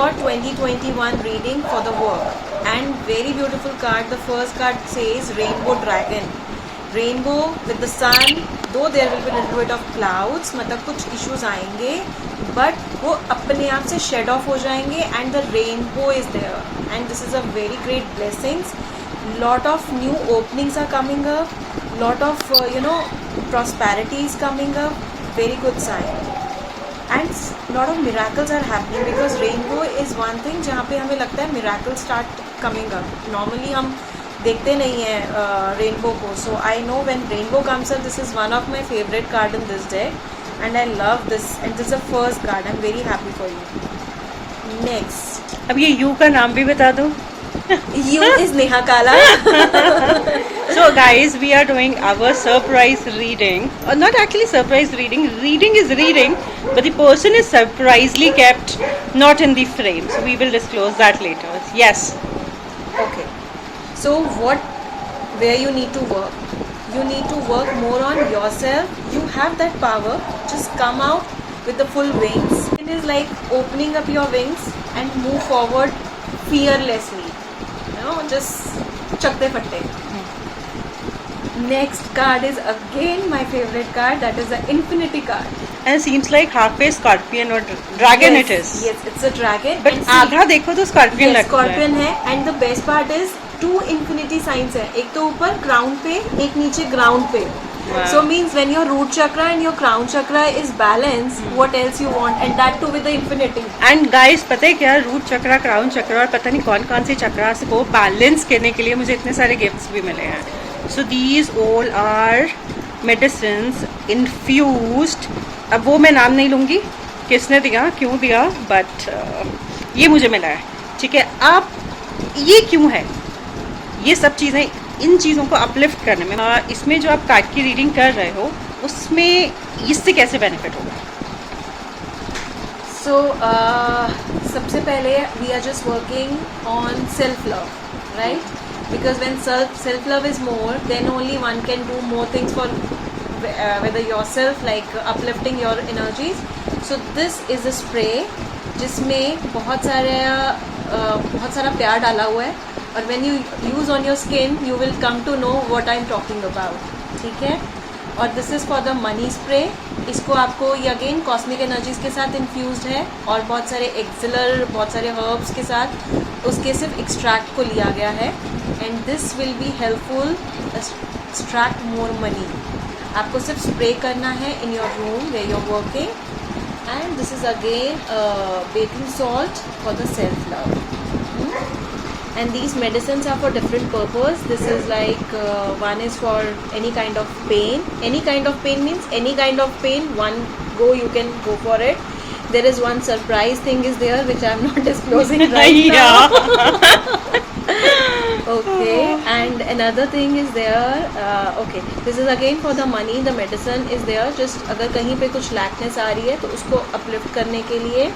your 2021 reading for the work. And very beautiful card. The first card says Rainbow Dragon. Rainbow with the sun, though there will be a little bit of clouds, मतलब कुछ issues आएंगे, but वो अपने आप से shed off हो जाएंगे, and the rainbow is there, and this is a very great blessings. Lot of new openings are coming up, lot of prosperity is coming up, very good sign. And lot of miracles are happening because rainbow is one thing जहाँ पे हमें लगता है miracles start coming up. Normally हम देखते नहीं है rainbow को, so I know when rainbow comes up, this is one of my favourite card in this deck and I love this, and this is the first card. I am very happy for you. Next, अब ये you का नाम भी बता दो. You is Neha काला. So guys, we are doing our surprise reading, or not actually surprise reading. Reading is reading, but the person is surprisingly kept not in the frame. So we will disclose that later. Yes. Okay. So where you need to work? You need to work more on yourself. You have that power. Just come out with the full wings. It is like opening up your wings and move forward fearlessly. Just chakte fatte. Next card is again my favorite card. That is the Infinity card. And it seems like half a scorpion or dragon. Yes, it is. Yes, it's a dragon. But आधा देखो तो scorpion लगता है. Scorpion है. And the best part is 2 infinity science है, एक तो ऊपर क्राउन पे, एक नीचे ग्राउंड पे. So means when your root chakra and your crown chakra is balanced, what else you want, and that too with the infinity. And guys, पता है क्या, रूट चक्रा, क्राउन चक्रा और पता नहीं कौन कौन से चक्रा को बैलेंस करने के लिए मुझे इतने सारे गिफ्ट्स भी मिले हैं. So these all are medicines infused. अब वो मैं नाम नहीं लूँगी किसने दिया, क्यों दिया, बट ये मुझे मिला है. ठीक है, आप ये क्यों है, ये सब चीज़ें, इन चीज़ों को अपलिफ्ट करने में, इसमें जो आप कार्ड की रीडिंग कर रहे हो उसमें इससे कैसे बेनिफिट होगा. सो सबसे पहले we are just working on self love, right? Because when self love is more, then only one can do more things for whether yourself, like uplifting your energies. So this is a spray जिसमें बहुत सारा प्यार डाला हुआ है, और when you use on your skin you will come to know what I'm talking about. ठीक है, और this is for the money spray. इसको आपको ये अगेन कॉस्मिक एनर्जीज के साथ इन्फ्यूज्ड है, और बहुत सारे एक्सिलर, बहुत सारे हर्ब्स के साथ उसके सिर्फ एक्सट्रैक्ट को लिया गया है. And this will be helpful extract more money. आपको सिर्फ स्प्रे करना है in your room where you are working. And this is again baking salt for the self love. And these medicines are for different purpose. This is like one is for any kind of pain. Any kind of pain means any kind of pain. One go, you can go for it. There is one surprise thing is there which I am not disclosing right now. Okay, and another thing is there. Okay, this is again for the money. The medicine is there. Just अगर कहीं पे कुछ lackness आ रही है तो उसको uplift करने के लिए.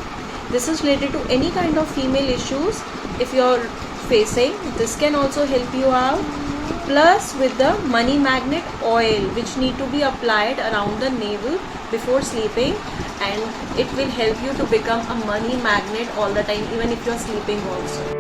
This is related to any kind of female issues. If you're facing, this can also help you out. Plus with the money magnet oil, which need to be applied around the navel before sleeping, and it will help you to become a money magnet all the time, even if you're sleeping also.